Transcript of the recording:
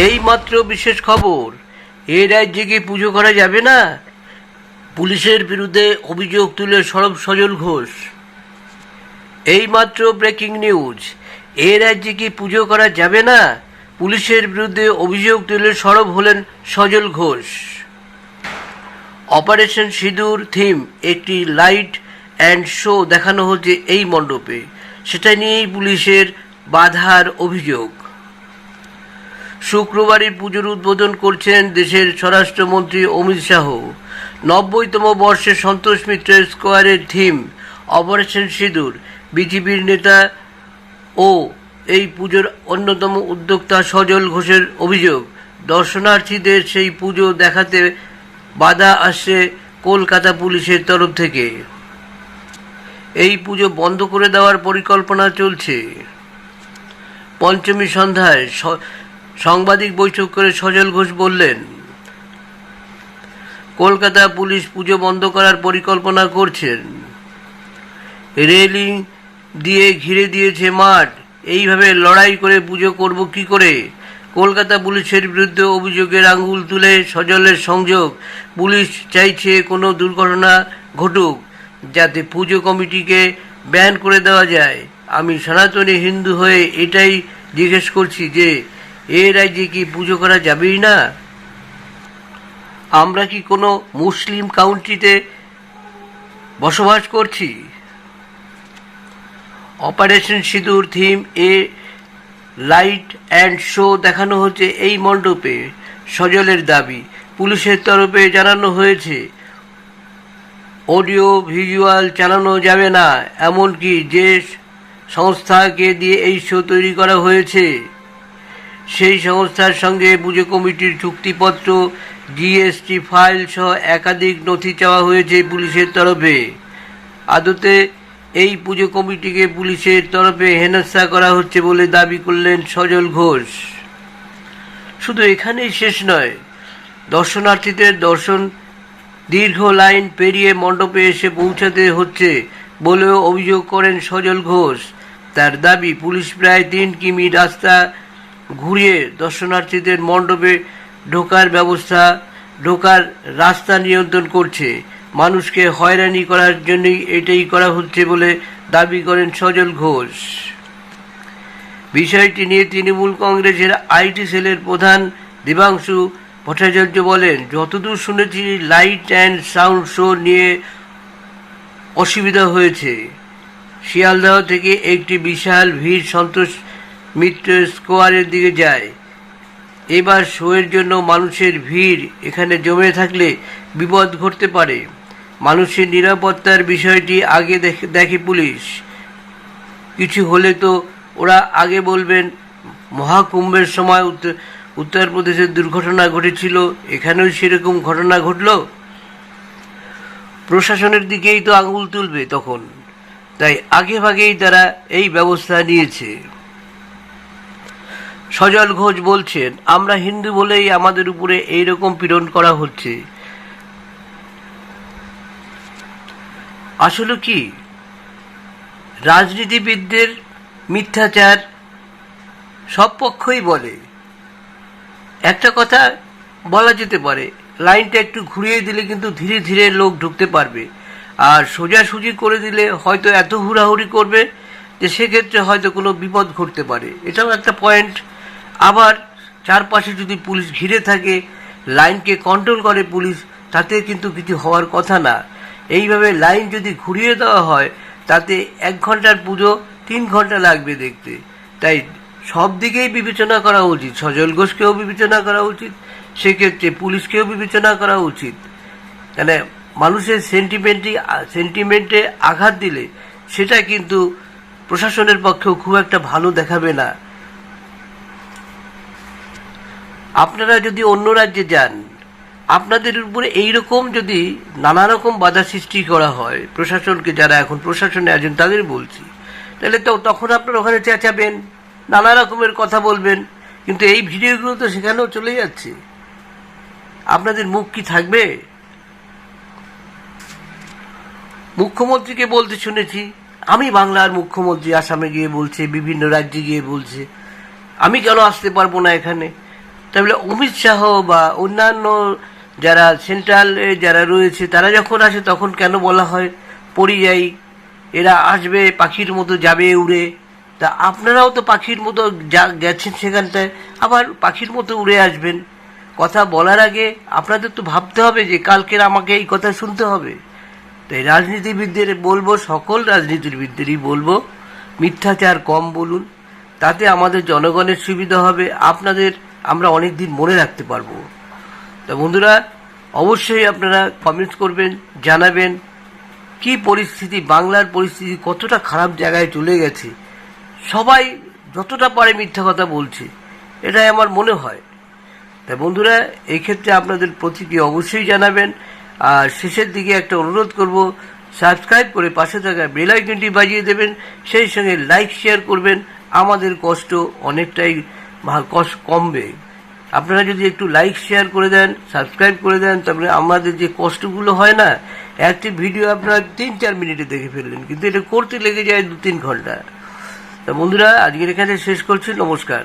এই মাত্র বিশেষ খবর, এ রাজ্যে কি পুজো করা যাবে না? পুলিশের বিরুদ্ধে অভিযোগ তুলে সরব সজল ঘোষ। এই মাত্র ব্রেকিং নিউজ, এ রাজ্যে কি পুজো করা যাবে না? পুলিশের বিরুদ্ধে অভিযোগ তুলে সরব হলেন সজল ঘোষ। অপারেশন সিঁদুর থিম একটি লাইট অ্যান্ড শো দেখানো হচ্ছে এই মণ্ডপে, সেটা নিয়েই পুলিশের বাধার অভিযোগ। শুক্রবারই পুজোর উদ্বোধন করছেন দেশের স্বরাষ্ট্রমন্ত্রী অমিত শাহ। ৯০তম বর্ষে সন্তোষ মিত্র স্কোয়ারের থিম অপারেশন সিঁদুর। বিজেপির নেতা ও এই পুজোর অন্যতম উদ্যোক্তা সজল ঘোষের অভিযোগ, দর্শনার্থীদের সেই পুজো দেখাতে বাধা আসছে কলকাতা পুলিশের তরফ থেকে। এই পুজো বন্ধ করে দেওয়ার পরিকল্পনা চলছে। পঞ্চমী সন্ধ্যায় সাংবাদিক বৈঠক করে সজল ঘোষ বললেন, কলকাতা পুলিশ পুজো বন্ধ করার পরিকল্পনা করছেন। রেলিং দিয়ে ঘিরে দিয়েছে মাঠ, এইভাবে লড়াই করে পুজো করব কি করে? কলকাতা পুলিশের বিরুদ্ধে অভিযোগের আঙুল তুলে সজলের সংযোগ, পুলিশ চাইছে কোনো দুর্ঘটনা ঘটুক যাতে পুজো কমিটিকে ব্যান করে দেওয়া যায়। আমি সনাতনী হিন্দু হয়ে এটাই জিজ্ঞেস করছি যে এ রাজ্যে কি পুজো করা যাবেই না? আমরা কি কোনো মুসলিম কাউন্ট্রিতে বসবাস করছি? অপারেশন সিঁদুর theme A light and show দেখানো হচ্ছে এই মণ্ডপে, সজলের দাবি। পুলিশের তরফে জানানো হয়েছে অডিও ভিজুয়াল চালানো যাবে না, এমনকি যে সংস্থাকে দিয়ে এই শো তৈরি করা হয়েছে সেই সংস্থার সঙ্গে পুজো কমিটির চুক্তিপত্র, জিএসটি ফাইল সহ একাধিক নথি চাওয়া হয়েছে পুলিশের তরফে। আদতে এই পুজো কমিটিকে পুলিশের তরফে হেনস্থা করা হচ্ছে বলে দাবি করলেন সজল ঘোষ। শুধু এখানেই শেষ নয়, দর্শনার্থীদের দর্শন দীর্ঘ লাইন পেরিয়ে মণ্ডপে এসে পৌঁছাতে হচ্ছে বলেও অভিযোগ করেন সজল ঘোষ। তার দাবি, পুলিশ প্রায় ৩ কিমি রাস্তা ঘুরিয়ে দর্শনার্থীদের মণ্ডপে ঢোকার রাস্তা নিয়ন্ত্রণ করছে। মানুষকে হয়রানি করার জন্যই এটাই করা হচ্ছে বলে দাবি করেন সজল ঘোষ। বিষয়টি নিয়ে তৃণমূল কংগ্রেসের আইটি সেলের প্রধান দেবাংশু ভট্টাচার্য বলেন, যতদূর শুনেছি লাইট অ্যান্ড সাউন্ড শো নিয়ে অসুবিধা হয়েছে। শিয়ালদহ থেকে একটি বিশাল ভিড় সন্তোষ মিত্র স্কোয়ারের দিকে যায়। এবার শোয়ের জন্য মানুষের ভিড় এখানে জমে থাকলে বিপদ ঘটতে পারে। মানুষের নিরাপত্তার বিষয়টি আগে দেখে পুলিশ। কিছু হলে তো ওরা আগে বলবেন। মহাকুম্ভের সময় উত্তরপ্রদেশের দুর্ঘটনা ঘটেছিল, এখানেও সেরকম ঘটনা ঘটল, প্রশাসনের দিকেই তো আঙুল তুলবে তখন। তাই আগে ভাগেই তারা এই ব্যবস্থা নিয়েছে। সজল ঘোষ বলছেন, আমরা হিন্দু বলেই আমাদের উপরে এইরকম পীড়ন করা হচ্ছে। আসলে কি, রাজনীতিবিদদের মিথ্যাচার সব পক্ষই বলে। একটা কথা বলা যেতে পারে, লাইনটা একটু ঘুরিয়ে দিলে কিন্তু ধীরে ধীরে লোক ঢুকতে পারবে, আর সোজাসুজি করে দিলে হয়তো এত হুড়াহুড়ি করবে যে সেক্ষেত্রে হয়তো কোনো বিপদ ঘটতে পারে। এটাও একটা পয়েন্ট। আবার চারপাশে যদি পুলিশ ঘিরে থাকে, লাইনকে কন্ট্রোল করে পুলিশ, তাতে কিন্তু কিছু হওয়ার কথা না। এইভাবে লাইন যদি ঘুরিয়ে দেওয়া হয় তাতে 1 ঘন্টার পুজো 3 ঘন্টা লাগবে দেখতে। তাই সব দিকেই বিবেচনা করা উচিত। সজল ঘোষকেও বিবেচনা করা উচিত, সেক্ষেত্রে পুলিশকেও বিবেচনা করা উচিত। মানে মানুষের সেন্টিমেন্টে আঘাত দিলে সেটা কিন্তু প্রশাসনের পক্ষেও খুব একটা ভালো দেখাবে না। আপনারা যদি অন্য রাজ্যে যান, আপনাদের উপরে এইরকম যদি নানা রকম বাধা সৃষ্টি করা হয় প্রশাসনকে, যারা এখন প্রশাসনে আছেন তাদের বলছি, তাহলে তো তখন আপনারা ওখানে চেঁচাবেন, নানা রকমের কথা বলবেন, কিন্তু এই ভিডিওগুলো তো সেখানেও চলে যাচ্ছে। আপনাদের মুখ কি থাকবে? মুখ্যমন্ত্রীকে বলতে শুনেছি, আমি বাংলার মুখ্যমন্ত্রী আসামে গিয়ে বলছে, বিভিন্ন রাজ্যে গিয়ে বলছে, আমি কেন আসতে পারবো না এখানে? তাহলে অমিত শাহ বা অন্যান্য যারা সেন্ট্রালে যারা রয়েছে তারা যখন আসে তখন কেন বলা হয় পরিযায়ী, এরা আসবে পাখির মতো যাবে উড়ে? তা আপনারাও তো পাখির মতো গেছেন সেখানটায়, আবার পাখির মতো উড়ে আসবেন। কথা বলার আগে আপনাদের তো ভাবতে হবে যে কালকের আমাকে এই কথা শুনতে হবে। তাই রাজনীতিবিদদের বলবো, সকল রাজনীতিবিদদেরই বলবো, মিথ্যাচার কম বলুন, তাতে আমাদের জনগণের সুবিধা হবে, আপনাদের আমরা অনেক দিন মনে রাখতে পারবো। তা বন্ধুরা, অবশ্যই আপনারা কমেন্ট করবেন, জানাবেন কি পরিস্থিতি, বাংলার পরিস্থিতি কতটা খারাপ জায়গায় চলে গেছে। সবাই যতটা পারে মিথ্যা কথা বলছে, এটাই আমার মনে হয়। তাই বন্ধুরা, এই ক্ষেত্রে আপনাদের প্রতিক্রিয়া অবশ্যই জানাবেন। আর শেষের দিকে একটা অনুরোধ করব, সাবস্ক্রাইব করে পাশে থাকা বেল আইকনটি বাজিয়ে দেবেন, সেই সঙ্গে লাইক শেয়ার করবেন। আমাদের কষ্ট অনেকটাই কমবে। আপনারা যদি একটু লাইক শেয়ার করে দেন, সাবস্ক্রাইব করে দেন, তারপরে আমাদের যে কষ্টগুলো হয় না, একটি ভিডিও আপনারা 3-4 মিনিটে দেখে ফেললেন, কিন্তু এটা করতে লেগে যায় 2-3 ঘন্টা। তা বন্ধুরা, আজকের এখানে শেষ করছি। নমস্কার।